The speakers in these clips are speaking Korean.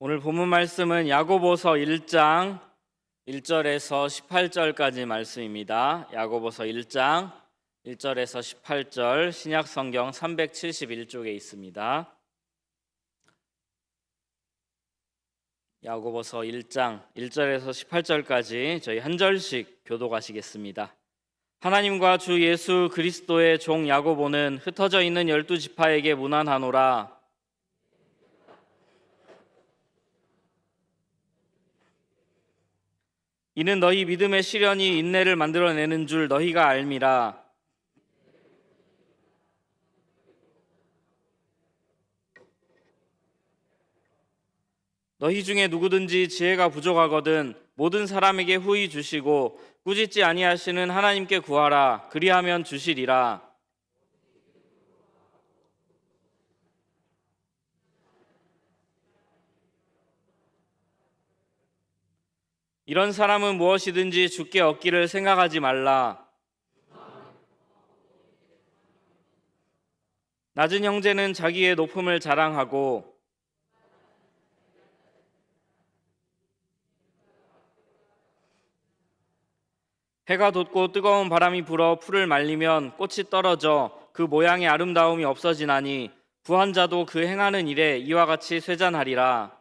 오늘 본문 말씀은 야고보서 1장 1절에서 18절까지 말씀입니다. 야고보서 1장 1절에서 18절 신약성경 371쪽에 있습니다. 야고보서 1장 1절에서 18절까지 저희 한 절씩 교독하시겠습니다. 하나님과 주 예수 그리스도의 종 야고보는 흩어져 있는 12지파에게 문안하노라. 이는 너희 믿음의 시련이 인내를 만들어내는 줄 너희가 알미라. 너희 중에 누구든지 지혜가 부족하거든 모든 사람에게 후히 주시고 꾸짖지 아니하시는 하나님께 구하라. 그리하면 주시리라. 이런 사람은 무엇이든지 주께 얻기를 생각하지 말라. 낮은 형제는 자기의 높음을 자랑하고 해가 돋고 뜨거운 바람이 불어 풀을 말리면 꽃이 떨어져 그 모양의 아름다움이 없어지나니 부한 자도 그 행하는 일에 이와 같이 쇠잔하리라.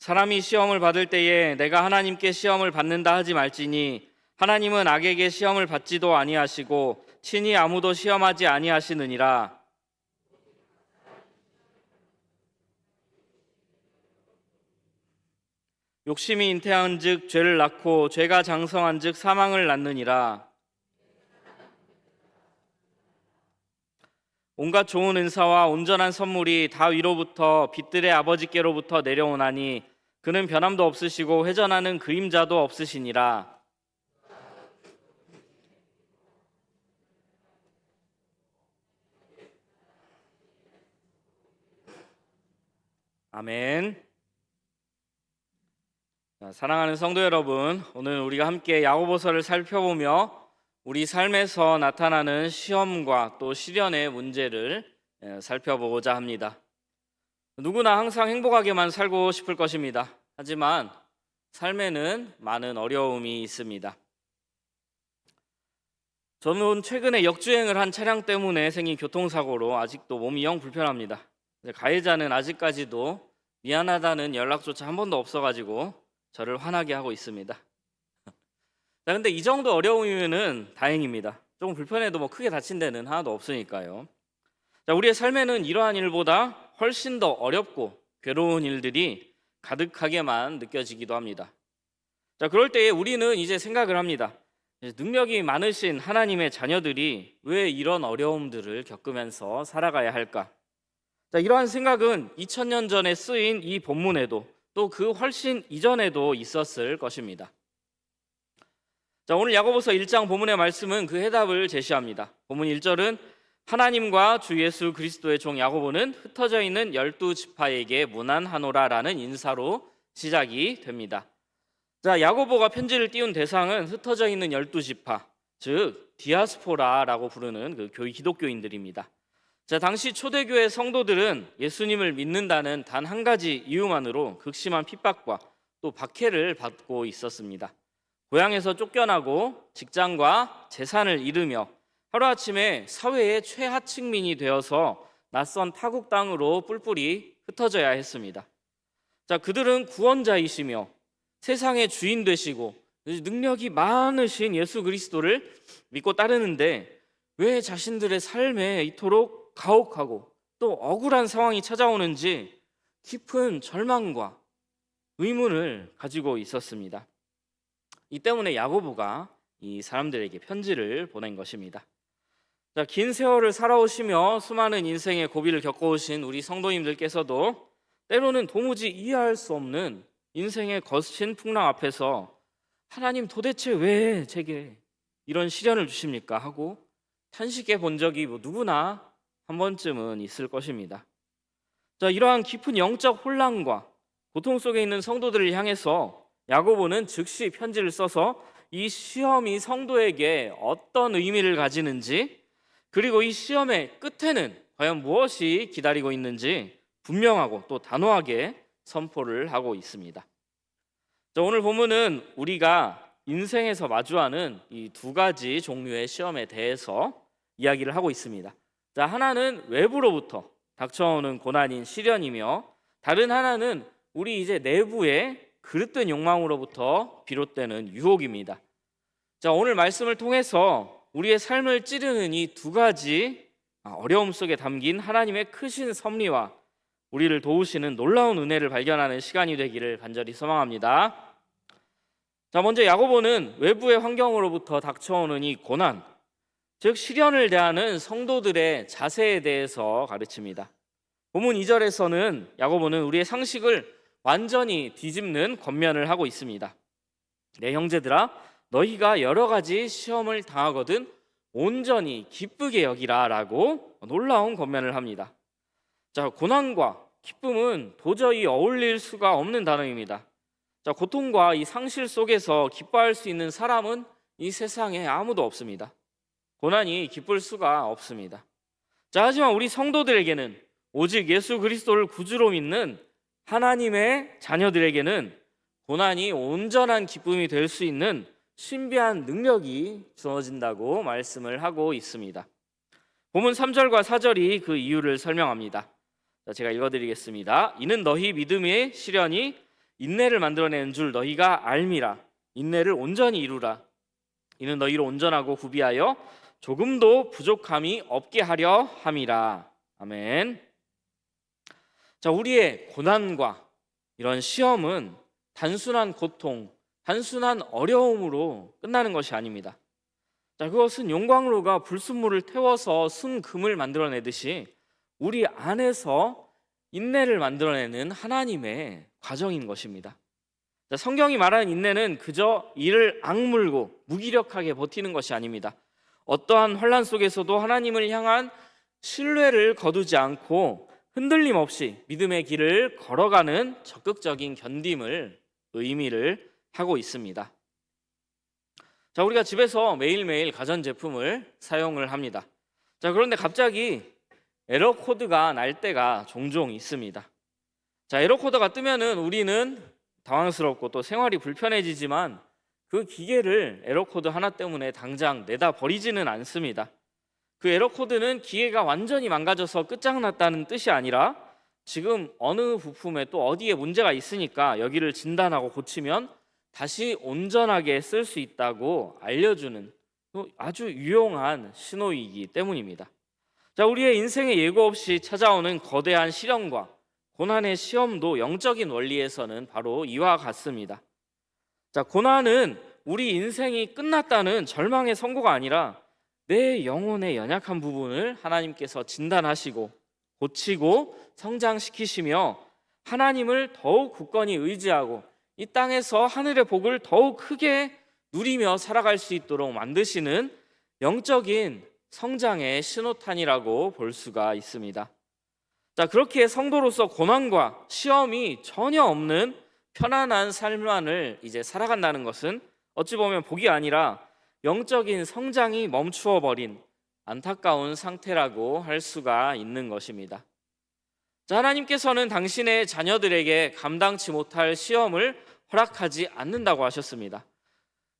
사람이 시험을 받을 때에 내가 하나님께 시험을 받는다 하지 말지니 하나님은 악에게 시험을 받지도 아니하시고 친히 아무도 시험하지 아니하시느니라. 욕심이 잉태한즉 죄를 낳고 죄가 장성한즉 사망을 낳느니라. 온갖 좋은 은사와 온전한 선물이 다 위로부터 빛들의 아버지께로부터 내려오나니 그는 변함도 없으시고 회전하는 그림자도 없으시니라. 아멘. 사랑하는 성도 여러분, 오늘 우리가 함께 야고보서를 살펴보며 우리 삶에서 나타나는 시험과 또 시련의 문제를 살펴보고자 합니다. 누구나 항상 행복하게만 살고 싶을 것입니다. 하지만 삶에는 많은 어려움이 있습니다. 저는 최근에 역주행을 한 차량 때문에 생긴 교통사고로 아직도 몸이 영 불편합니다. 가해자는 아직까지도 미안하다는 연락조차 한 번도 없어가지고 저를 화나게 하고 있습니다. 근데 이 정도 어려움이면은 다행입니다. 조금 불편해도 뭐 크게 다친 데는 하나도 없으니까요. 우리의 삶에는 이러한 일보다 훨씬 더 어렵고 괴로운 일들이 가득하게만 느껴지기도 합니다. 그럴 때에 우리는 이제 생각을 합니다. 능력이 많으신 하나님의 자녀들이 왜 이런 어려움들을 겪으면서 살아가야 할까? 이러한 생각은 2000년 전에 쓰인 이 본문에도 또 그 훨씬 이전에도 있었을 것입니다. 오늘 야고보서 1장 본문의 말씀은 그 해답을 제시합니다. 본문 1절은 하나님과 주 예수 그리스도의 종 야고보는 흩어져 있는 12지파에게 문안하노라라는 인사로 시작이 됩니다. 야고보가 편지를 띄운 대상은 흩어져 있는 12지파, 즉 디아스포라라고 부르는 그 기독교인들입니다. 당시 초대교회 성도들은 예수님을 믿는다는 단 한 가지 이유만으로 극심한 핍박과 또 박해를 받고 있었습니다. 고향에서 쫓겨나고 직장과 재산을 잃으며 하루아침에 사회의 최하층민이 되어서 낯선 타국 땅으로 뿔뿔이 흩어져야 했습니다. 그들은 구원자이시며 세상의 주인 되시고 능력이 많으신 예수 그리스도를 믿고 따르는데 왜 자신들의 삶에 이토록 가혹하고 또 억울한 상황이 찾아오는지 깊은 절망과 의문을 가지고 있었습니다. 이 때문에 야고보가 이 사람들에게 편지를 보낸 것입니다. 긴 세월을 살아오시며 수많은 인생의 고비를 겪어오신 우리 성도님들께서도 때로는 도무지 이해할 수 없는 인생의 거친 풍랑 앞에서 하나님 도대체 왜 제게 이런 시련을 주십니까? 하고 탄식해 본 적이 누구나 한 번쯤은 있을 것입니다. 이러한 깊은 영적 혼란과 고통 속에 있는 성도들을 향해서 야고보는 즉시 편지를 써서 이 시험이 성도에게 어떤 의미를 가지는지, 그리고 이 시험의 끝에는 과연 무엇이 기다리고 있는지 분명하고 또 단호하게 선포를 하고 있습니다. 자, 오늘 본문은 우리가 인생에서 마주하는 이 두 가지 종류의 시험에 대해서 이야기를 하고 있습니다. 자, 하나는 외부로부터 닥쳐오는 고난인 시련이며, 다른 하나는 우리 이제 내부의 그릇된 욕망으로부터 비롯되는 유혹입니다. 자, 오늘 말씀을 통해서 우리의 삶을 찌르는 이 두 가지 어려움 속에 담긴 하나님의 크신 섭리와 우리를 도우시는 놀라운 은혜를 발견하는 시간이 되기를 간절히 소망합니다. 자, 먼저 야고보는 외부의 환경으로부터 닥쳐오는 이 고난, 즉 시련을 대하는 성도들의 자세에 대해서 가르칩니다. 본문 2절에서는 야고보는 우리의 상식을 완전히 뒤집는 권면을 하고 있습니다. 내 형제들아, 너희가 여러 가지 시험을 당하거든 온전히 기쁘게 여기라 라고 놀라운 권면을 합니다. 자, 고난과 기쁨은 도저히 어울릴 수가 없는 단어입니다. 자, 고통과 이 상실 속에서 기뻐할 수 있는 사람은 이 세상에 아무도 없습니다. 고난이 기쁠 수가 없습니다. 자, 하지만 우리 성도들에게는, 오직 예수 그리스도를 구주로 믿는 하나님의 자녀들에게는 고난이 온전한 기쁨이 될 수 있는 신비한 능력이 주어진다고 말씀을 하고 있습니다. 본문 3절과 4절이 그 이유를 설명합니다. 자, 제가 읽어드리겠습니다. 이는 너희 믿음의 시련이 인내를 만들어내는 줄 너희가 알미라. 인내를 온전히 이루라. 이는 너희를 온전하고 구비하여 조금도 부족함이 없게 하려 함이라. 아멘. 자, 우리의 고난과 이런 시험은 단순한 고통, 단순한 어려움으로 끝나는 것이 아닙니다. 자, 그것은 용광로가 불순물을 태워서 순금을 만들어내듯이 우리 안에서 인내를 만들어내는 하나님의 과정인 것입니다. 자, 성경이 말하는 인내는 그저 이를 악물고 무기력하게 버티는 것이 아닙니다. 어떠한 환난 속에서도 하나님을 향한 신뢰를 거두지 않고 흔들림 없이 믿음의 길을 걸어가는 적극적인 견딤을 의미를 하고 있습니다. 자, 우리가 집에서 매일매일 가전제품을 사용을 합니다. 자, 그런데 갑자기 에러 코드가 날 때가 종종 있습니다. 자, 에러 코드가 뜨면은 우리는 당황스럽고 또 생활이 불편해지지만 그 기계를 에러 코드 하나 때문에 당장 내다 버리지는 않습니다. 그 에러 코드는 기계가 완전히 망가져서 끝장났다는 뜻이 아니라 지금 어느 부품에 또 어디에 문제가 있으니까 여기를 진단하고 고치면 다시 온전하게 쓸 수 있다고 알려주는 아주 유용한 신호이기 때문입니다. 자, 우리의 인생에 예고 없이 찾아오는 거대한 시련과 고난의 시험도 영적인 원리에서는 바로 이와 같습니다. 자, 고난은 우리 인생이 끝났다는 절망의 선고가 아니라 내 영혼의 연약한 부분을 하나님께서 진단하시고 고치고 성장시키시며 하나님을 더욱 굳건히 의지하고 이 땅에서 하늘의 복을 더욱 크게 누리며 살아갈 수 있도록 만드시는 영적인 성장의 신호탄이라고 볼 수가 있습니다. 자, 그렇게 성도로서 고난과 시험이 전혀 없는 편안한 삶만을 이제 살아간다는 것은 어찌 보면 복이 아니라 영적인 성장이 멈추어 버린 안타까운 상태라고 할 수가 있는 것입니다. 자, 하나님께서는 당신의 자녀들에게 감당치 못할 시험을 허락하지 않는다고 하셨습니다.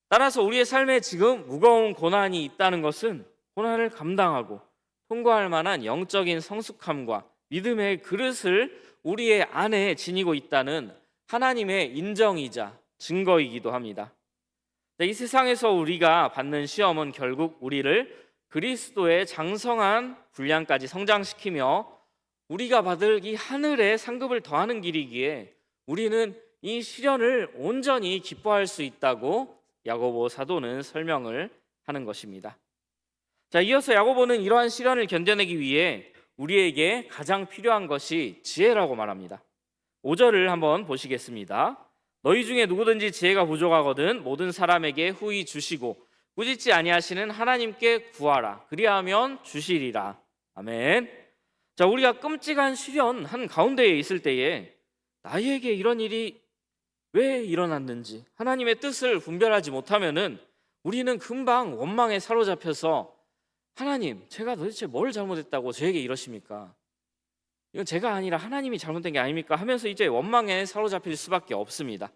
따라서 우리의 삶에 지금 무거운 고난이 있다는 것은 고난을 감당하고 통과할 만한 영적인 성숙함과 믿음의 그릇을 우리의 안에 지니고 있다는 하나님의 인정이자 증거이기도 합니다. 이 세상에서 우리가 받는 시험은 결국 우리를 그리스도의 장성한 분량까지 성장시키며 우리가 받을 이 하늘의 상급을 더하는 길이기에 우리는 이 시련을 온전히 기뻐할 수 있다고 야고보 사도는 설명을 하는 것입니다. 자, 이어서 야고보는 이러한 시련을 견뎌내기 위해 우리에게 가장 필요한 것이 지혜라고 말합니다. 5절을 한번 보시겠습니다. 너희 중에 누구든지 지혜가 부족하거든 모든 사람에게 후히 주시고 꾸짖지 아니하시는 하나님께 구하라. 그리하면 주시리라. 아멘. 자, 우리가 끔찍한 시련 한 가운데에 있을 때에 나에게 이런 일이 왜 일어났는지 하나님의 뜻을 분별하지 못하면은 우리는 금방 원망에 사로잡혀서 하나님, 제가 도대체 뭘 잘못했다고 저에게 이러십니까? 이건 제가 아니라 하나님이 잘못된 게 아닙니까? 하면서 이제 원망에 사로잡힐 수밖에 없습니다.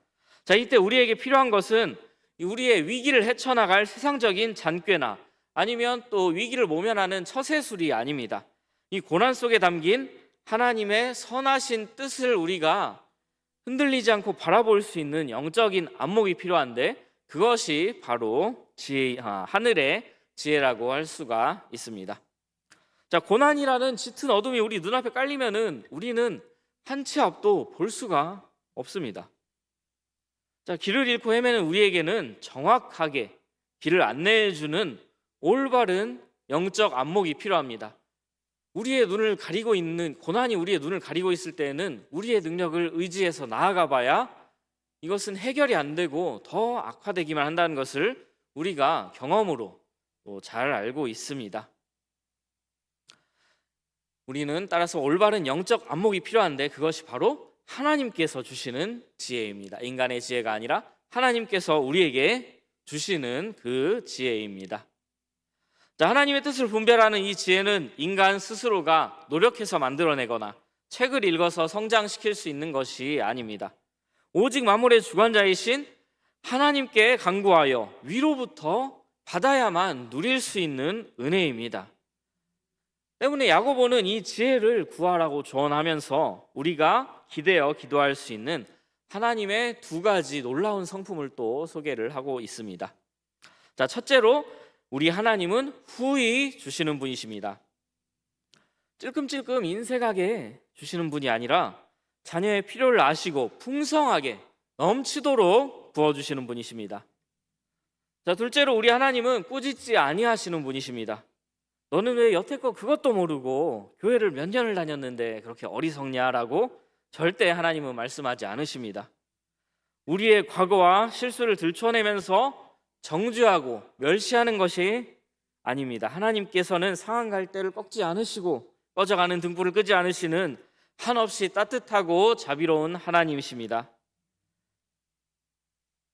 자, 이때 우리에게 필요한 것은 우리의 위기를 헤쳐나갈 세상적인 잔꾀나 아니면 또 위기를 모면하는 처세술이 아닙니다. 이 고난 속에 담긴 하나님의 선하신 뜻을 우리가 흔들리지 않고 바라볼 수 있는 영적인 안목이 필요한데, 그것이 바로 하늘의 지혜라고 할 수가 있습니다. 자, 고난이라는 짙은 어둠이 우리 눈앞에 깔리면은 우리는 한 치 앞도 볼 수가 없습니다. 자, 길을 잃고 헤매는 우리에게는 정확하게 길을 안내해 주는 올바른 영적 안목이 필요합니다. 우리의 눈을 가리고 있는 고난이 우리의 눈을 가리고 있을 때에는 우리의 능력을 의지해서 나아가 봐야 이것은 해결이 안 되고 더 악화되기만 한다는 것을 우리가 경험으로 잘 알고 있습니다. 우리는 따라서 올바른 영적 안목이 필요한데, 그것이 바로 하나님께서 주시는 지혜입니다. 인간의 지혜가 아니라 하나님께서 우리에게 주시는 그 지혜입니다. 자, 하나님의 뜻을 분별하는 이 지혜는 인간 스스로가 노력해서 만들어내거나 책을 읽어서 성장시킬 수 있는 것이 아닙니다. 오직 만물의 주관자이신 하나님께 간구하여 위로부터 받아야만 누릴 수 있는 은혜입니다. 때문에 야고보는 이 지혜를 구하라고 조언하면서 우리가 기대어 기도할 수 있는 하나님의 두 가지 놀라운 성품을 또 소개를 하고 있습니다. 자, 첫째로 우리 하나님은 후히 주시는 분이십니다. 찔끔찔끔 인색하게 주시는 분이 아니라 자녀의 필요를 아시고 풍성하게 넘치도록 부어주시는 분이십니다. 자, 둘째로 우리 하나님은 꾸짖지 아니하시는 분이십니다. 너는 왜 여태껏 그것도 모르고 교회를 몇 년을 다녔는데 그렇게 어리석냐라고 절대 하나님은 말씀하지 않으십니다. 우리의 과거와 실수를 들춰내면서 정죄하고 멸시하는 것이 아닙니다. 하나님께서는 상한 갈대를 꺾지 않으시고 꺼져가는 등불을 끄지 않으시는 한없이 따뜻하고 자비로운 하나님이십니다.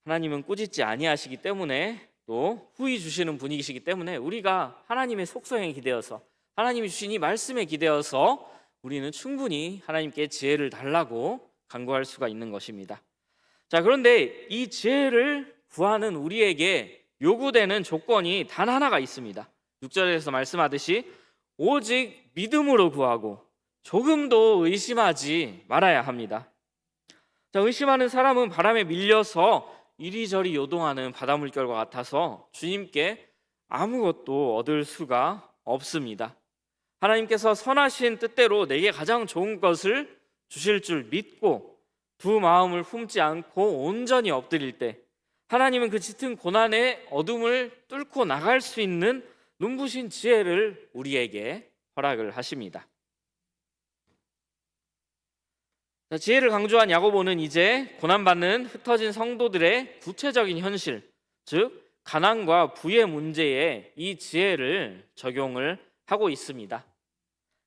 하나님은 꾸짖지 아니하시기 때문에 또 후히 주시는 분이시기 때문에 우리가 하나님의 속성에 기대어서 하나님이 주신 이 말씀에 기대어서 우리는 충분히 하나님께 지혜를 달라고 간구할 수가 있는 것입니다. 자, 그런데 이 지혜를 구하는 우리에게 요구되는 조건이 단 하나가 있습니다. 6절에서 말씀하듯이 오직 믿음으로 구하고 조금도 의심하지 말아야 합니다. 자, 의심하는 사람은 바람에 밀려서 이리저리 요동하는 바닷물결과 같아서 주님께 아무것도 얻을 수가 없습니다. 하나님께서 선하신 뜻대로 내게 가장 좋은 것을 주실 줄 믿고 두 마음을 품지 않고 온전히 엎드릴 때 하나님은 그 짙은 고난의 어둠을 뚫고 나갈 수 있는 눈부신 지혜를 우리에게 허락을 하십니다. 자, 지혜를 강조한 야고보는 이제 고난받는 흩어진 성도들의 구체적인 현실, 즉 가난과 부의 문제에 이 지혜를 적용을 하고 있습니다.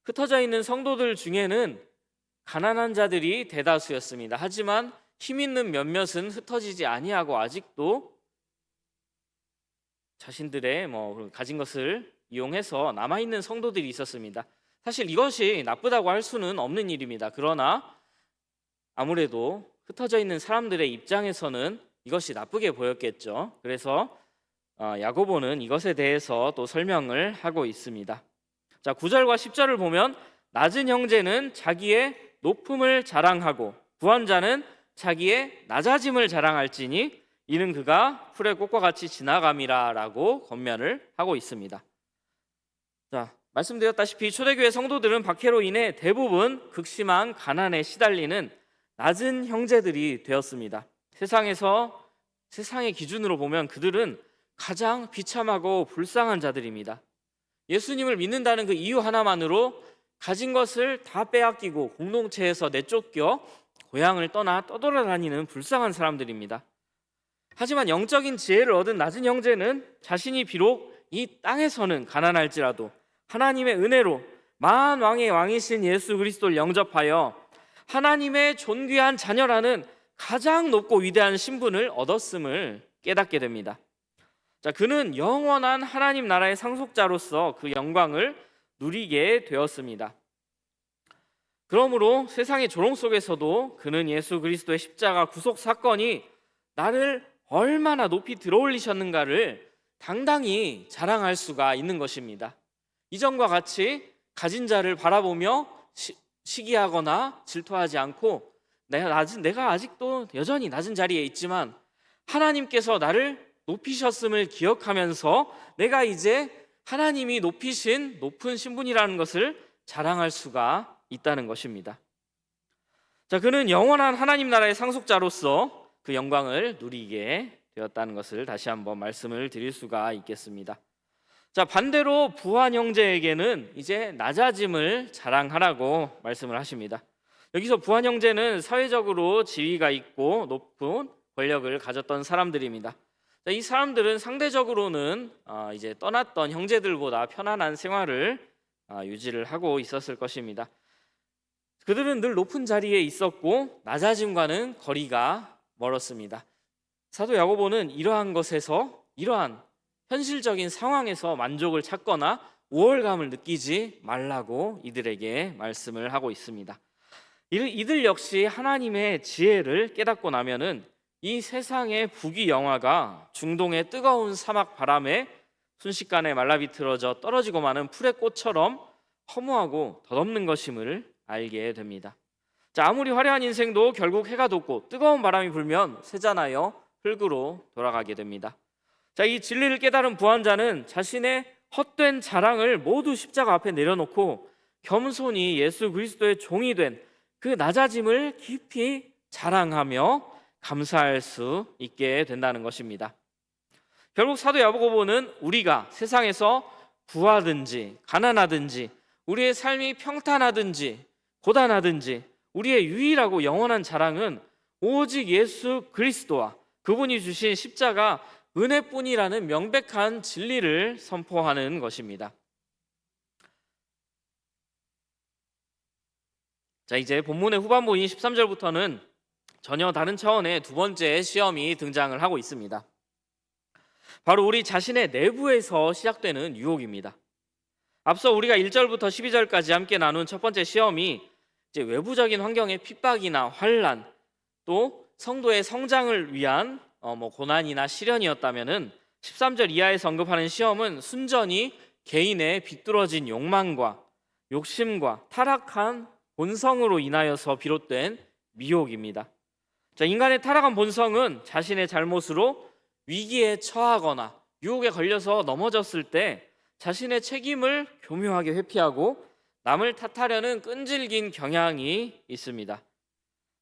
흩어져 있는 성도들 중에는 가난한 자들이 대다수였습니다. 하지만 힘 있는 몇몇은 흩어지지 아니하고 아직도 자신들의 가진 것을 이용해서 남아있는 성도들이 있었습니다. 사실 이것이 나쁘다고 할 수는 없는 일입니다. 그러나 아무래도 흩어져 있는 사람들의 입장에서는 이것이 나쁘게 보였겠죠. 그래서 야고보는 이것에 대해서 또 설명을 하고 있습니다. 자, 9절과 10절을 보면 낮은 형제는 자기의 높음을 자랑하고 부한 자는 자기의 낮아짐을 자랑할지니 이는 그가 풀의 꽃과 같이 지나감이라 라고 권면을 하고 있습니다. 자, 말씀드렸다시피 초대교회 성도들은 박해로 인해 대부분 극심한 가난에 시달리는 낮은 형제들이 되었습니다. 세상의 기준으로 보면 그들은 가장 비참하고 불쌍한 자들입니다. 예수님을 믿는다는 그 이유 하나만으로 가진 것을 다 빼앗기고 공동체에서 내쫓겨 고향을 떠나 떠돌아다니는 불쌍한 사람들입니다. 하지만 영적인 지혜를 얻은 낮은 형제는 자신이 비록 이 땅에서는 가난할지라도 하나님의 은혜로 만왕의 왕이신 예수 그리스도를 영접하여 하나님의 존귀한 자녀라는 가장 높고 위대한 신분을 얻었음을 깨닫게 됩니다. 자, 그는 영원한 하나님 나라의 상속자로서 그 영광을 누리게 되었습니다. 그러므로 세상의 조롱 속에서도 그는 예수 그리스도의 십자가 구속 사건이 나를 얼마나 높이 들어올리셨는가를 당당히 자랑할 수가 있는 것입니다. 이전과 같이 가진 자를 바라보며 시기하거나 질투하지 않고 내가 아직도 여전히 낮은 자리에 있지만 하나님께서 나를 높이셨음을 기억하면서 내가 이제 하나님이 높이신 높은 신분이라는 것을 자랑할 수가 있다는 것입니다. 자, 그는 영원한 하나님 나라의 상속자로서 그 영광을 누리게 되었다는 것을 다시 한번 말씀을 드릴 수가 있겠습니다. 자, 반대로 부한 형제에게는 이제 낮아짐을 자랑하라고 말씀을 하십니다. 여기서 부한 형제는 사회적으로 지위가 있고 높은 권력을 가졌던 사람들입니다. 자, 이 사람들은 상대적으로는 이제 떠났던 형제들보다 편안한 생활을 유지를 하고 있었을 것입니다. 그들은 늘 높은 자리에 있었고 낮아짐과는 거리가 멀었습니다. 사도 야고보는 이러한 현실적인 상황에서 만족을 찾거나 우월감을 느끼지 말라고 이들에게 말씀을 하고 있습니다. 이들 역시 하나님의 지혜를 깨닫고 나면은 이 세상의 부귀영화가 중동의 뜨거운 사막 바람에 순식간에 말라비틀어져 떨어지고 마는 풀의 꽃처럼 허무하고 덧없는 것임을 알게 됩니다. 자, 아무리 화려한 인생도 결국 해가 돋고 뜨거운 바람이 불면 쇠잔하여 흙으로 돌아가게 됩니다. 자, 이 진리를 깨달은 부한자는 자신의 헛된 자랑을 모두 십자가 앞에 내려놓고 겸손히 예수 그리스도의 종이 된 그 낮아짐을 깊이 자랑하며 감사할 수 있게 된다는 것입니다. 결국 사도 야고보는 우리가 세상에서 부하든지 가난하든지 우리의 삶이 평탄하든지 고단하든지 우리의 유일하고 영원한 자랑은 오직 예수 그리스도와 그분이 주신 십자가 은혜뿐이라는 명백한 진리를 선포하는 것입니다. 자, 이제 본문의 후반부인 13절부터는 전혀 다른 차원의 두 번째 시험이 등장을 하고 있습니다. 바로 우리 자신의 내부에서 시작되는 유혹입니다. 앞서 우리가 1절부터 12절까지 함께 나눈 첫 번째 시험이 이제 외부적인 환경의 핍박이나 환난, 또 성도의 성장을 위한 고난이나 시련이었다면은 13절 이하에서 언급하는 시험은 순전히 개인의 비뚤어진 욕망과 욕심과 타락한 본성으로 인하여서 비롯된 미혹입니다. 자, 인간의 타락한 본성은 자신의 잘못으로 위기에 처하거나 유혹에 걸려서 넘어졌을 때 자신의 책임을 교묘하게 회피하고 남을 탓하려는 끈질긴 경향이 있습니다.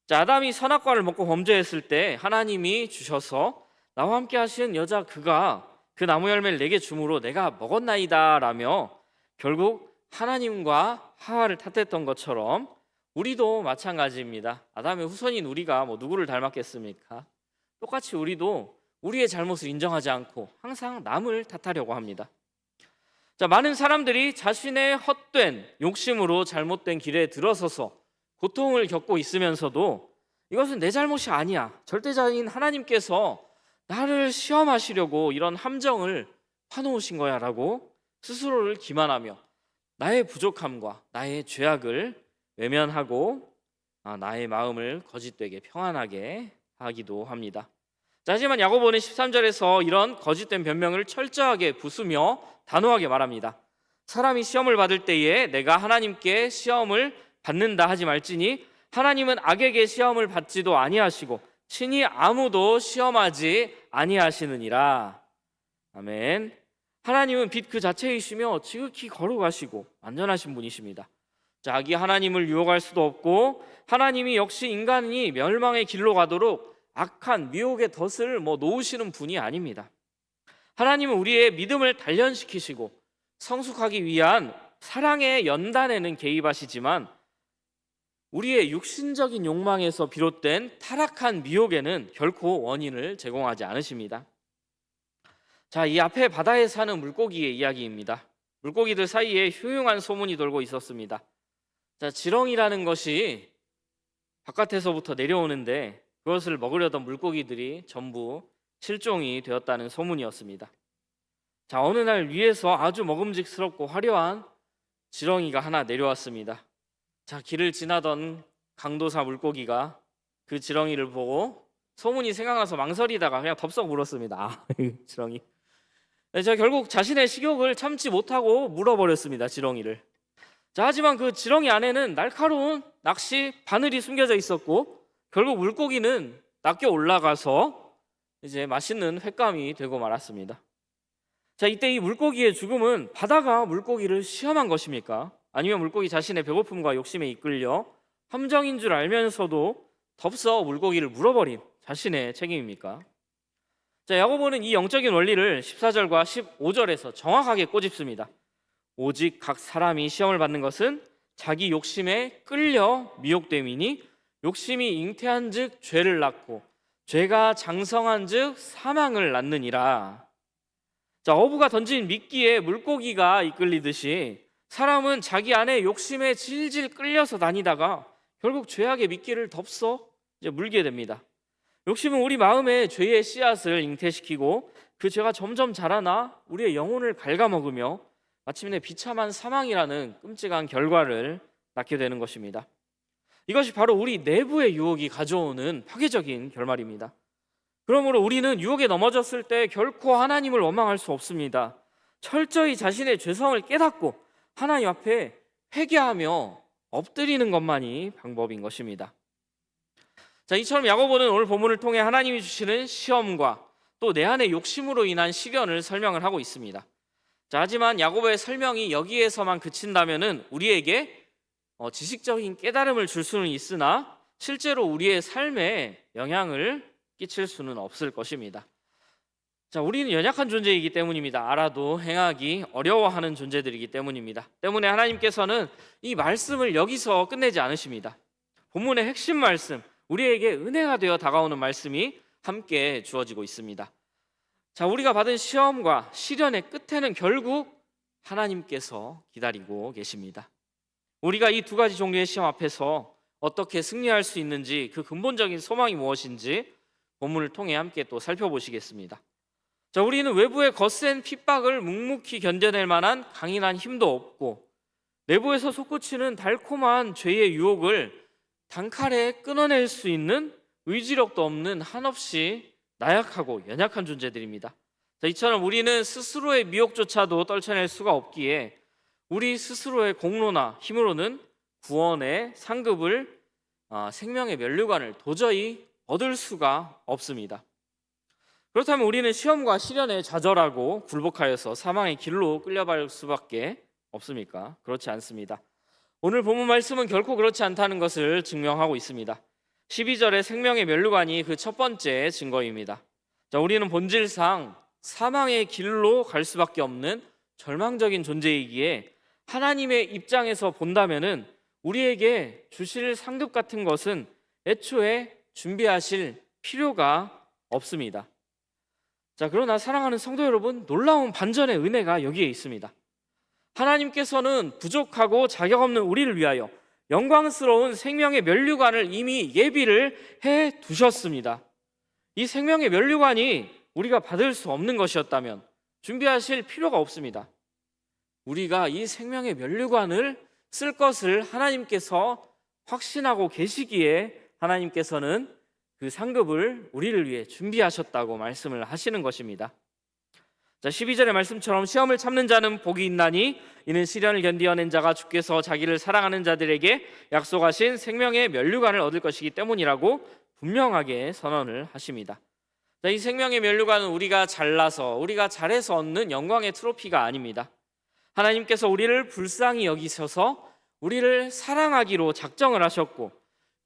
자, 아담이 선악과를 먹고 범죄했을 때 하나님이 주셔서 나와 함께 하신 여자 그가 그 나무 열매를 내게 주므로 내가 먹었나이다 라며 결국 하나님과 하와를 탓했던 것처럼 우리도 마찬가지입니다. 아담의 후손인 우리가 누구를 닮았겠습니까? 똑같이 우리도 우리의 잘못을 인정하지 않고 항상 남을 탓하려고 합니다. 자, 많은 사람들이 자신의 헛된 욕심으로 잘못된 길에 들어서서 고통을 겪고 있으면서도 이것은 내 잘못이 아니야, 절대자인 하나님께서 나를 시험하시려고 이런 함정을 파놓으신 거야 라고 스스로를 기만하며 나의 부족함과 나의 죄악을 외면하고 나의 마음을 거짓되게 평안하게 하기도 합니다. 자, 하지만 야고보는 13절에서 이런 거짓된 변명을 철저하게 부수며 단호하게 말합니다. 사람이 시험을 받을 때에 내가 하나님께 시험을 받는다 하지 말지니 하나님은 악에게 시험을 받지도 아니하시고 친히 아무도 시험하지 아니하시느니라. 아멘. 하나님은 빛 그 자체이시며 지극히 거룩하시고 완전하신 분이십니다. 자기 하나님을 유혹할 수도 없고 하나님이 역시 인간이 멸망의 길로 가도록 악한 미혹의 덫을 놓으시는 분이 아닙니다. 하나님은 우리의 믿음을 단련시키시고 성숙하기 위한 사랑의 연단에는 개입하시지만 우리의 육신적인 욕망에서 비롯된 타락한 미혹에는 결코 원인을 제공하지 않으십니다. 자, 이 앞에 바다에 사는 물고기의 이야기입니다. 물고기들 사이에 흉흉한 소문이 돌고 있었습니다. 자, 지렁이라는 것이 바깥에서부터 내려오는데 그것을 먹으려던 물고기들이 전부 실종이 되었다는 소문이었습니다. 자, 어느 날 위에서 아주 먹음직스럽고 화려한 지렁이가 하나 내려왔습니다. 자, 길을 지나던 강도사 물고기가 그 지렁이를 보고 소문이 생각나서 망설이다가 그냥 덥석 물었습니다. 지렁이. 네, 제가 결국 자신의 식욕을 참지 못하고 물어버렸습니다, 지렁이를. 자, 하지만 그 지렁이 안에는 날카로운 낚시 바늘이 숨겨져 있었고 결국 물고기는 낚여 올라가서 이제 맛있는 횟감이 되고 말았습니다. 자, 이때 이 물고기의 죽음은 바다가 물고기를 시험한 것입니까? 아니면 물고기 자신의 배고픔과 욕심에 이끌려 함정인 줄 알면서도 덥석 물고기를 물어버린 자신의 책임입니까? 자, 야고보는 이 영적인 원리를 14절과 15절에서 정확하게 꼬집습니다. 오직 각 사람이 시험을 받는 것은 자기 욕심에 끌려 미혹됨이니 욕심이 잉태한즉 죄를 낳고 죄가 장성한즉 사망을 낳느니라. 자, 어부가 던진 미끼에 물고기가 이끌리듯이 사람은 자기 안에 욕심에 질질 끌려서 다니다가 결국 죄악의 미끼를 덥석 이제 물게 됩니다. 욕심은 우리 마음에 죄의 씨앗을 잉태시키고 그 죄가 점점 자라나 우리의 영혼을 갉아먹으며 마침내 비참한 사망이라는 끔찍한 결과를 낳게 되는 것입니다. 이것이 바로 우리 내부의 유혹이 가져오는 파괴적인 결말입니다. 그러므로 우리는 유혹에 넘어졌을 때 결코 하나님을 원망할 수 없습니다. 철저히 자신의 죄성을 깨닫고 하나님 앞에 회개하며 엎드리는 것만이 방법인 것입니다. 자, 이처럼 야고보는 오늘 본문을 통해 하나님이 주시는 시험과 또 내 안의 욕심으로 인한 시련을 설명을 하고 있습니다. 자, 하지만 야고보의 설명이 여기에서만 그친다면은 우리에게 지식적인 깨달음을 줄 수는 있으나 실제로 우리의 삶에 영향을 끼칠 수는 없을 것입니다. 자, 우리는 연약한 존재이기 때문입니다. 알아도 행하기 어려워하는 존재들이기 때문입니다. 때문에 하나님께서는 이 말씀을 여기서 끝내지 않으십니다. 본문의 핵심 말씀, 우리에게 은혜가 되어 다가오는 말씀이 함께 주어지고 있습니다. 자, 우리가 받은 시험과 시련의 끝에는 결국 하나님께서 기다리고 계십니다. 우리가 이 두 가지 종류의 시험 앞에서 어떻게 승리할 수 있는지, 그 근본적인 소망이 무엇인지 본문을 통해 함께 또 살펴보시겠습니다. 자, 우리는 외부의 거센 핍박을 묵묵히 견뎌낼 만한 강인한 힘도 없고 내부에서 솟구치는 달콤한 죄의 유혹을 단칼에 끊어낼 수 있는 의지력도 없는 한없이 나약하고 연약한 존재들입니다. 자, 이처럼 우리는 스스로의 미혹조차도 떨쳐낼 수가 없기에 우리 스스로의 공로나 힘으로는 구원의 상급을 생명의 면류관을 도저히 얻을 수가 없습니다. 그렇다면 우리는 시험과 시련에 좌절하고 굴복하여서 사망의 길로 끌려갈 수밖에 없습니까? 그렇지 않습니다. 오늘 본문 말씀은 결코 그렇지 않다는 것을 증명하고 있습니다. 12절의 생명의 면류관이 그 첫 번째 증거입니다. 자, 우리는 본질상 사망의 길로 갈 수밖에 없는 절망적인 존재이기에 하나님의 입장에서 본다면은 우리에게 주실 상급 같은 것은 애초에 준비하실 필요가 없습니다. 자, 그러나 사랑하는 성도 여러분, 놀라운 반전의 은혜가 여기에 있습니다. 하나님께서는 부족하고 자격 없는 우리를 위하여 영광스러운 생명의 면류관을 이미 예비를 해 두셨습니다. 이 생명의 면류관이 우리가 받을 수 없는 것이었다면 준비하실 필요가 없습니다. 우리가 이 생명의 면류관을 쓸 것을 하나님께서 확신하고 계시기에 하나님께서는 그 상급을 우리를 위해 준비하셨다고 말씀을 하시는 것입니다. 자, 12절의 말씀처럼 시험을 참는 자는 복이 있나니 이는 시련을 견디어낸 자가 주께서 자기를 사랑하는 자들에게 약속하신 생명의 면류관을 얻을 것이기 때문이라고 분명하게 선언을 하십니다. 자, 이 생명의 면류관은 우리가 잘나서 우리가 잘해서 얻는 영광의 트로피가 아닙니다. 하나님께서 우리를 불쌍히 여기셔서 우리를 사랑하기로 작정을 하셨고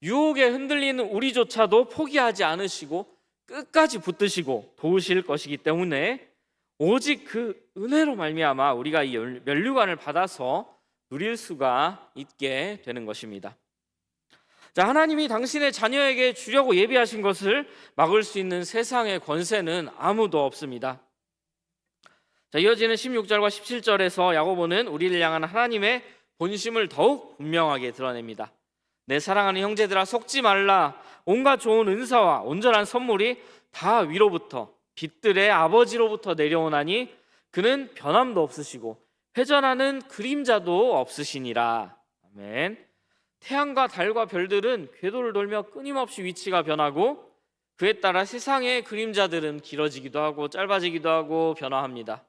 유혹에 흔들리는 우리조차도 포기하지 않으시고 끝까지 붙드시고 도우실 것이기 때문에 오직 그 은혜로 말미암아 우리가 이 면류관을 받아서 누릴 수가 있게 되는 것입니다. 자, 하나님이 당신의 자녀에게 주려고 예비하신 것을 막을 수 있는 세상의 권세는 아무도 없습니다. 자, 이어지는 16절과 17절에서 야고보는 우리를 향한 하나님의 본심을 더욱 분명하게 드러냅니다. 내 사랑하는 형제들아 속지 말라. 온갖 좋은 은사와 온전한 선물이 다 위로부터 빛들의 아버지로부터 내려오나니 그는 변함도 없으시고 회전하는 그림자도 없으시니라. 아멘. 태양과 달과 별들은 궤도를 돌며 끊임없이 위치가 변하고 그에 따라 세상의 그림자들은 길어지기도 하고 짧아지기도 하고 변화합니다.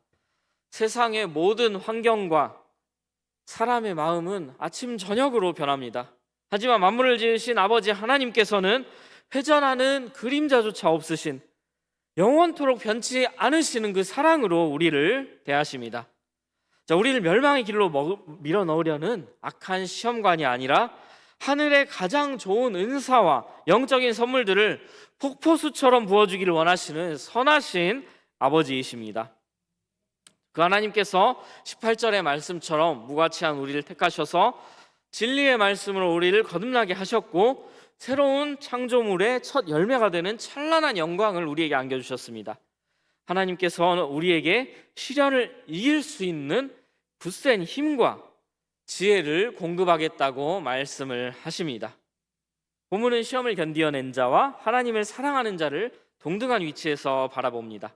세상의 모든 환경과 사람의 마음은 아침 저녁으로 변합니다. 하지만 만물을 지으신 아버지 하나님께서는 회전하는 그림자조차 없으신 영원토록 변치 않으시는 그 사랑으로 우리를 대하십니다. 자, 우리를 멸망의 길로 밀어 넣으려는 악한 시험관이 아니라 하늘의 가장 좋은 은사와 영적인 선물들을 폭포수처럼 부어주기를 원하시는 선하신 아버지이십니다. 그 하나님께서 18절의 말씀처럼 무가치한 우리를 택하셔서 진리의 말씀으로 우리를 거듭나게 하셨고 새로운 창조물의 첫 열매가 되는 찬란한 영광을 우리에게 안겨주셨습니다. 하나님께서 우리에게 시련을 이길 수 있는 굳센 힘과 지혜를 공급하겠다고 말씀을 하십니다. 본문은 시험을 견디어낸 자와 하나님을 사랑하는 자를 동등한 위치에서 바라봅니다.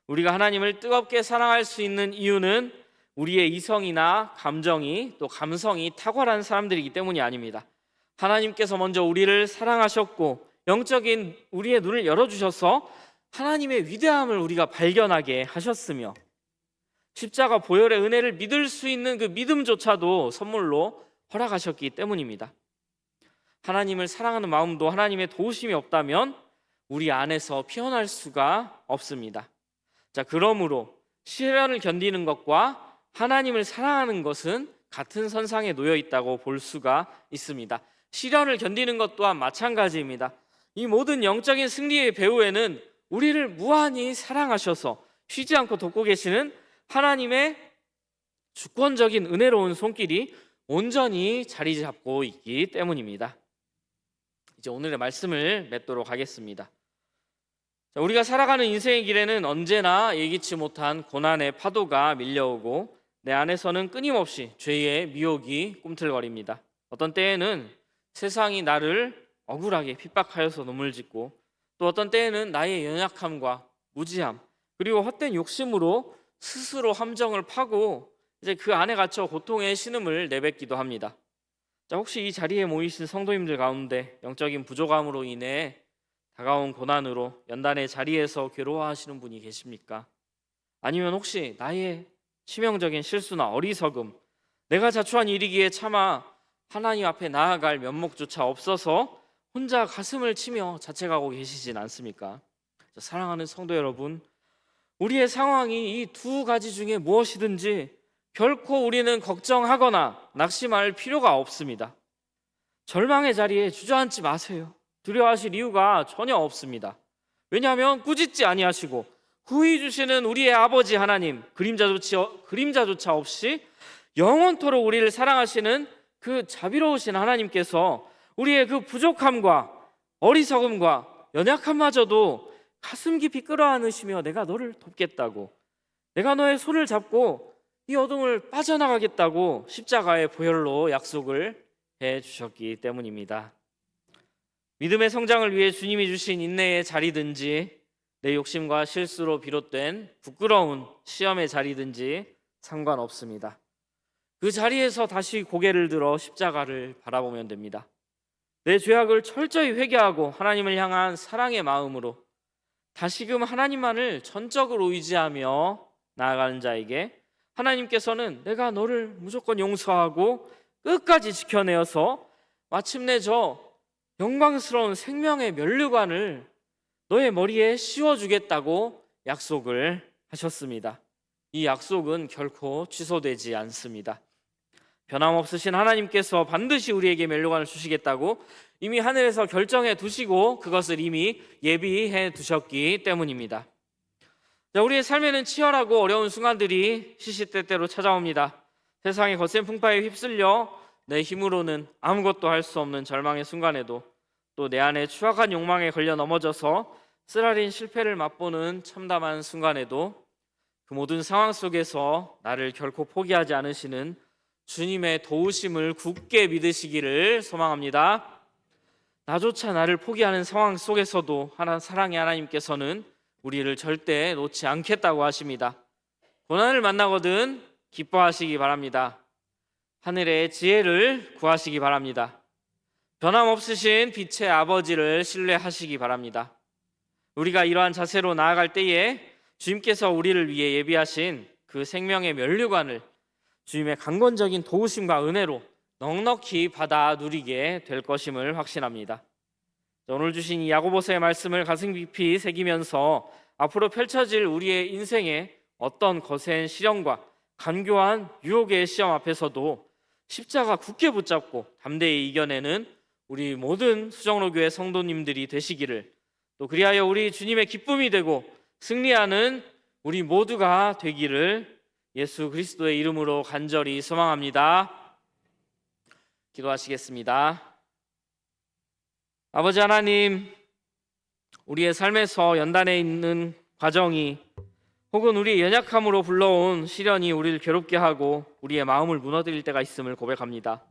우리가 하나님을 뜨겁게 사랑할 수 있는 이유는 우리의 이성이나 감정이 또 감성이 탁월한 사람들이기 때문이 아닙니다. 하나님께서 먼저 우리를 사랑하셨고 영적인 우리의 눈을 열어주셔서 하나님의 위대함을 우리가 발견하게 하셨으며 십자가 보혈의 은혜를 믿을 수 있는 그 믿음조차도 선물로 허락하셨기 때문입니다. 하나님을 사랑하는 마음도 하나님의 도우심이 없다면 우리 안에서 피어날 수가 없습니다. 자, 그러므로 시련을 견디는 것과 하나님을 사랑하는 것은 같은 선상에 놓여 있다고 볼 수가 있습니다. 시련을 견디는 것 또한 마찬가지입니다. 이 모든 영적인 승리의 배후에는 우리를 무한히 사랑하셔서 쉬지 않고 돕고 계시는 하나님의 주권적인 은혜로운 손길이 온전히 자리 잡고 있기 때문입니다. 이제 오늘의 말씀을 맺도록 하겠습니다. 우리가 살아가는 인생의 길에는 언제나 예기치 못한 고난의 파도가 밀려오고 내 안에서는 끊임없이 죄의 미혹이 꿈틀거립니다. 어떤 때에는 세상이 나를 억울하게 핍박하여서 눈물 짓고 또 어떤 때에는 나의 연약함과 무지함 그리고 헛된 욕심으로 스스로 함정을 파고 이제 그 안에 갇혀 고통의 신음을 내뱉기도 합니다. 자, 혹시 이 자리에 모이신 성도님들 가운데 영적인 부족함으로 인해 다가온 고난으로 연단의 자리에서 괴로워하시는 분이 계십니까? 아니면 혹시 나의 치명적인 실수나 어리석음, 내가 자초한 일이기에 차마 하나님 앞에 나아갈 면목조차 없어서 혼자 가슴을 치며 자책하고 계시진 않습니까? 사랑하는 성도 여러분, 우리의 상황이 이 두 가지 중에 무엇이든지 결코 우리는 걱정하거나 낙심할 필요가 없습니다. 절망의 자리에 주저앉지 마세요. 두려워하실 이유가 전혀 없습니다. 왜냐하면 꾸짖지 아니하시고 후히 주시는 우리의 아버지 하나님, 그림자조차 없이 영원토록 우리를 사랑하시는 그 자비로우신 하나님께서 우리의 그 부족함과 어리석음과 연약함마저도 가슴 깊이 끌어안으시며 내가 너를 돕겠다고, 내가 너의 손을 잡고 이 어둠을 빠져나가겠다고 십자가의 보혈로 약속을 해주셨기 때문입니다. 믿음의 성장을 위해 주님이 주신 인내의 자리든지 내 욕심과 실수로 비롯된 부끄러운 시험의 자리든지 상관없습니다. 그 자리에서 다시 고개를 들어 십자가를 바라보면 됩니다. 내 죄악을 철저히 회개하고 하나님을 향한 사랑의 마음으로 다시금 하나님만을 전적으로 의지하며 나아가는 자에게 하나님께서는 내가 너를 무조건 용서하고 끝까지 지켜내어서 마침내 저 영광스러운 생명의 면류관을 너의 머리에 씌워주겠다고 약속을 하셨습니다. 이 약속은 결코 취소되지 않습니다. 변함없으신 하나님께서 반드시 우리에게 면류관을 주시겠다고 이미 하늘에서 결정해 두시고 그것을 이미 예비해 두셨기 때문입니다. 우리의 삶에는 치열하고 어려운 순간들이 시시때때로 찾아옵니다. 세상의 거센 풍파에 휩쓸려 내 힘으로는 아무것도 할 수 없는 절망의 순간에도 또 내 안에 추악한 욕망에 걸려 넘어져서 쓰라린 실패를 맛보는 참담한 순간에도 그 모든 상황 속에서 나를 결코 포기하지 않으시는 주님의 도우심을 굳게 믿으시기를 소망합니다. 나조차 나를 포기하는 상황 속에서도 사랑의 하나님께서는 우리를 절대 놓지 않겠다고 하십니다. 고난을 만나거든 기뻐하시기 바랍니다. 하늘의 지혜를 구하시기 바랍니다. 변함없으신 빛의 아버지를 신뢰하시기 바랍니다. 우리가 이러한 자세로 나아갈 때에 주님께서 우리를 위해 예비하신 그 생명의 면류관을 주님의 강권적인 도우심과 은혜로 넉넉히 받아 누리게 될 것임을 확신합니다. 오늘 주신 이 야고보서의 말씀을 가슴 깊이 새기면서 앞으로 펼쳐질 우리의 인생의 어떤 거센 시련과 간교한 유혹의 시험 앞에서도 십자가 굳게 붙잡고 담대히 이겨내는 우리 모든 수정로교회 성도님들이 되시기를, 또 그리하여 우리 주님의 기쁨이 되고 승리하는 우리 모두가 되기를 예수 그리스도의 이름으로 간절히 소망합니다. 기도하시겠습니다. 아버지 하나님, 우리의 삶에서 연단해 있는 과정이 혹은 우리의 연약함으로 불러온 시련이 우리를 괴롭게 하고 우리의 마음을 무너뜨릴 때가 있음을 고백합니다.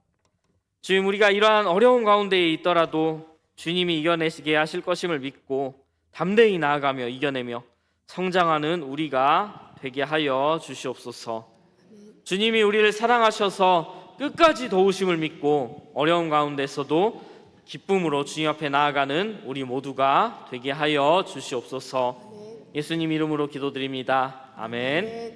주님, 우리가 이러한 어려운 가운데에 있더라도 주님이 이겨내시게 하실 것임을 믿고 담대히 나아가며 이겨내며 성장하는 우리가 되게 하여 주시옵소서. 주님이 우리를 사랑하셔서 끝까지 도우심을 믿고 어려운 가운데서도 기쁨으로 주님 앞에 나아가는 우리 모두가 되게 하여 주시옵소서. 예수님 이름으로 기도드립니다. 아멘.